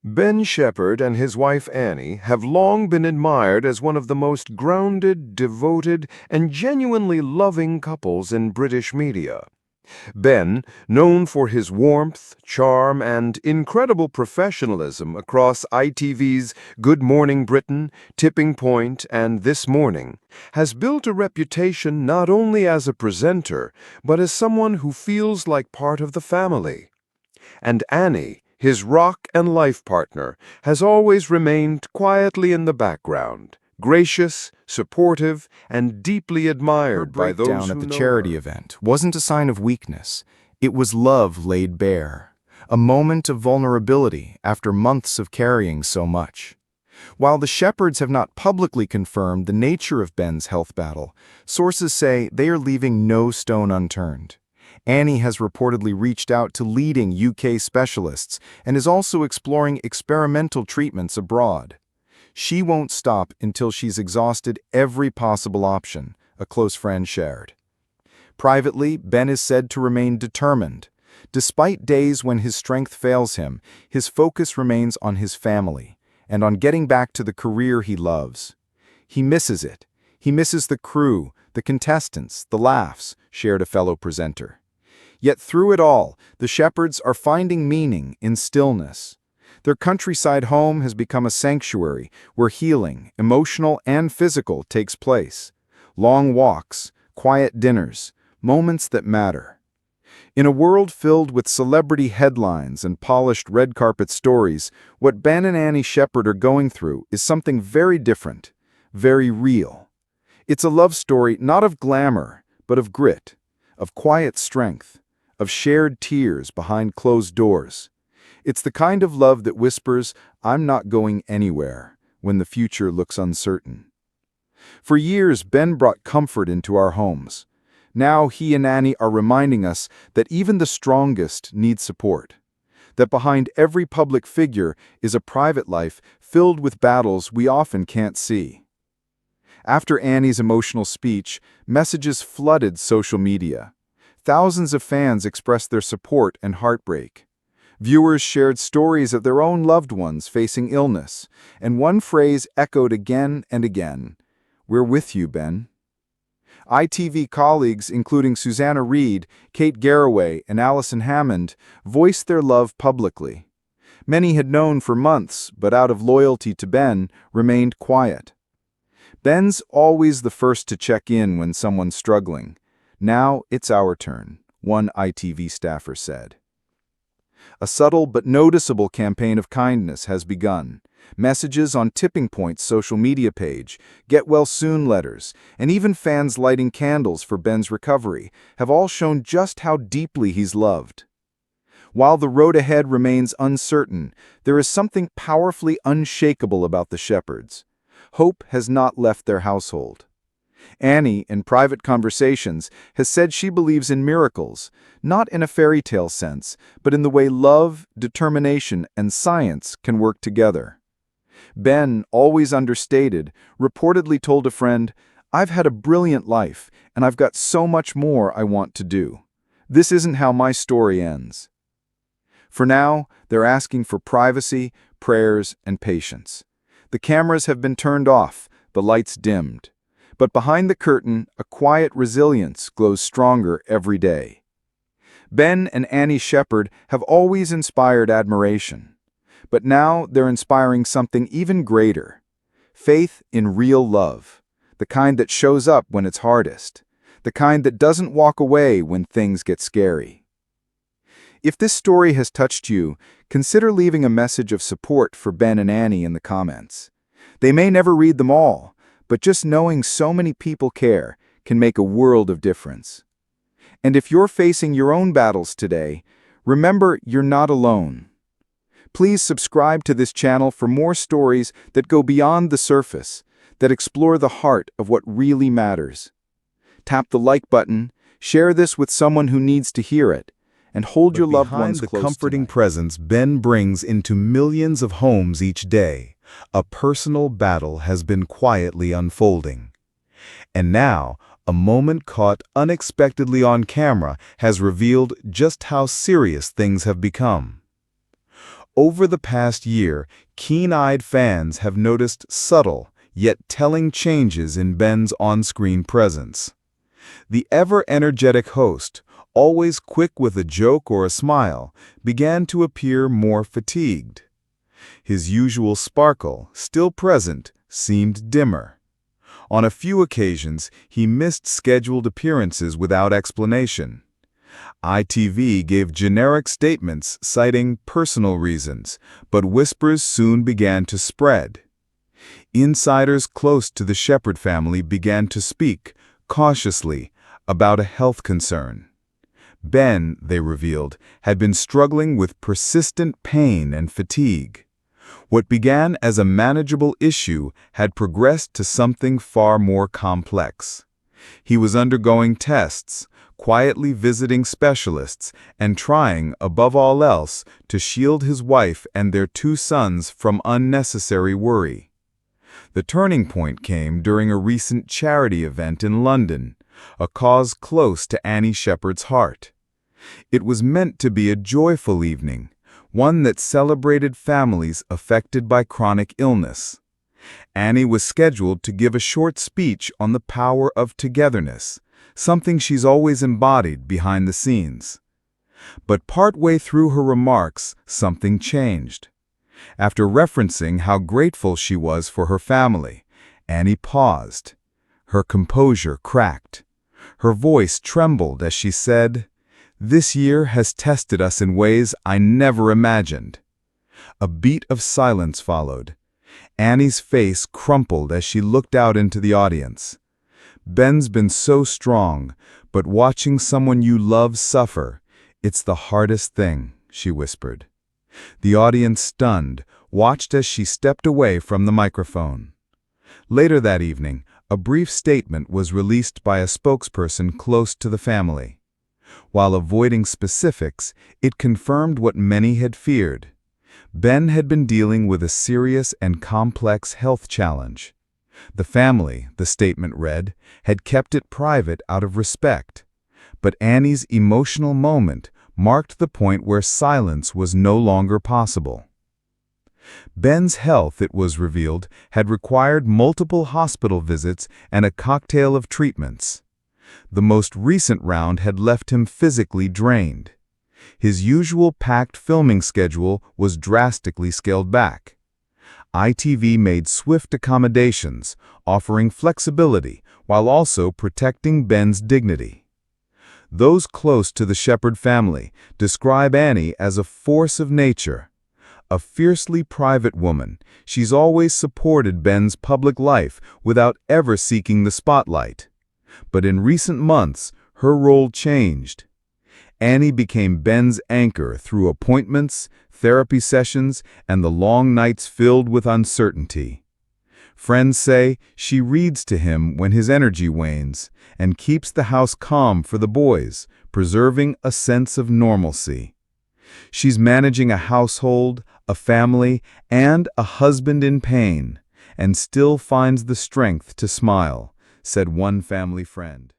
Ben Shephard and his wife Annie have long been admired as one of the most grounded, devoted, and genuinely loving couples in British media. Ben, known for his warmth, charm, and incredible professionalism across ITV's Good Morning Britain, Tipping Point, and This Morning, has built a reputation not only as a presenter, but as someone who feels like part of the family. And Annie, his rock and life partner, has always remained quietly in the background, gracious, supportive, and deeply Her admired by those breakdown who at the know charity her. event wasn't a sign of weakness. It was love laid bare, a moment of vulnerability after months of carrying so much. While the Shepherds have not publicly confirmed the nature of Ben's health battle, sources say they are leaving no stone unturned. Annie has reportedly reached out to leading UK specialists and is also exploring experimental treatments abroad. She won't stop until she's exhausted every possible option, a close friend shared. Privately, Ben is said to remain determined. Despite days when his strength fails him, his focus remains on his family and on getting back to the career he loves. He misses it. He misses the crew, the contestants, the laughs, shared a fellow presenter. Yet through it all, the Shepherds are finding meaning in stillness. Their countryside home has become a sanctuary where healing, emotional and physical, takes place. Long walks, quiet dinners, moments that matter. In a world filled with celebrity headlines and polished red carpet stories, what Ben and Annie Shephard are going through is something very different, very real. It's a love story not of glamour, but of grit, of quiet strength, of shared tears behind closed doors. It's the kind of love that whispers, "I'm not going anywhere," when the future looks uncertain. For years, Ben brought comfort into our homes. Now he and Annie are reminding us that even the strongest need support, that behind every public figure is a private life filled with battles we often can't see. After Annie's emotional speech, messages flooded social media. Thousands of fans expressed their support and heartbreak. Viewers shared stories of their own loved ones facing illness, and one phrase echoed again and again: "We're with you, Ben." ITV colleagues, including Susanna Reid, Kate Garraway, and Alison Hammond, voiced their love publicly. Many had known for months, but out of loyalty to Ben, remained quiet. "Ben's always the first to check in when someone's struggling. Now it's our turn," one ITV staffer said. A subtle but noticeable campaign of kindness has begun. Messages on Tipping Point's social media page, get well soon letters, and even fans lighting candles for Ben's recovery have all shown just how deeply he's loved. While the road ahead remains uncertain, there is something powerfully unshakable about the Shepherds. Hope has not left their household. Annie, in private conversations, has said she believes in miracles, not in a fairy tale sense, but in the way love, determination, and science can work together. Ben, always understated, reportedly told a friend, "I've had a brilliant life, and I've got so much more I want to do. This isn't how my story ends." For now, they're asking for privacy, prayers, and patience. The cameras have been turned off, the lights dimmed. But behind the curtain, a quiet resilience glows stronger every day. Ben and Annie Shephard have always inspired admiration. But now they're inspiring something even greater: faith in real love, the kind that shows up when it's hardest, the kind that doesn't walk away when things get scary. If this story has touched you, consider leaving a message of support for Ben and Annie in the comments. They may never read them all, but just knowing so many people care can make a world of difference. And if you're facing your own battles today, remember you're not alone. Please subscribe to this channel for more stories that go beyond the surface, that explore the heart of what really matters. Tap the like button, share this with someone who needs to hear it, and hold your loved ones the close comforting tonight. presence Ben brings into millions of homes each day, a personal battle has been quietly unfolding. And now, a moment caught unexpectedly on camera has revealed just how serious things have become. Over the past year, keen-eyed fans have noticed subtle, yet telling changes in Ben's on-screen presence. The ever-energetic host, always quick with a joke or a smile, began to appear more fatigued. His usual sparkle, still present, seemed dimmer. On a few occasions, he missed scheduled appearances without explanation. ITV gave generic statements citing personal reasons, but whispers soon began to spread. Insiders close to the Shephard family began to speak, cautiously, about a health concern. Ben, they revealed, had been struggling with persistent pain and fatigue. What began as a manageable issue had progressed to something far more complex. He was undergoing tests, quietly visiting specialists, and trying, above all else, to shield his wife and their 2 sons from unnecessary worry. The turning point came during a recent charity event in London, a cause close to Annie Shephard's heart. It was meant to be a joyful evening, one that celebrated families affected by chronic illness. Annie was scheduled to give a short speech on the power of togetherness, something she's always embodied behind the scenes. But partway through her remarks, something changed. After referencing how grateful she was for her family, Annie paused. Her composure cracked. Her voice trembled as she said, "This year has tested us in ways I never imagined." A beat of silence followed. Annie's face crumpled as she looked out into the audience. "Ben's been so strong, but watching someone you love suffer, it's the hardest thing," she whispered. The audience, stunned, watched as she stepped away from the microphone. Later that evening, a brief statement was released by a spokesperson close to the family. While avoiding specifics, it confirmed what many had feared. Ben had been dealing with a serious and complex health challenge. The family, the statement read, had kept it private out of respect. But Annie's emotional moment marked the point where silence was no longer possible. Ben's health, it was revealed, had required multiple hospital visits and a cocktail of treatments. The most recent round had left him physically drained. His usual packed filming schedule was drastically scaled back. ITV made swift accommodations, offering flexibility while also protecting Ben's dignity. Those close to the Shephard family describe Annie as a force of nature. A fiercely private woman, she's always supported Ben's public life without ever seeking the spotlight. But in recent months, her role changed. Annie became Ben's anchor through appointments, therapy sessions, and the long nights filled with uncertainty. Friends say she reads to him when his energy wanes and keeps the house calm for the boys, preserving a sense of normalcy. She's managing a household, a family, and a husband in pain, and still finds the strength to smile, said one family friend.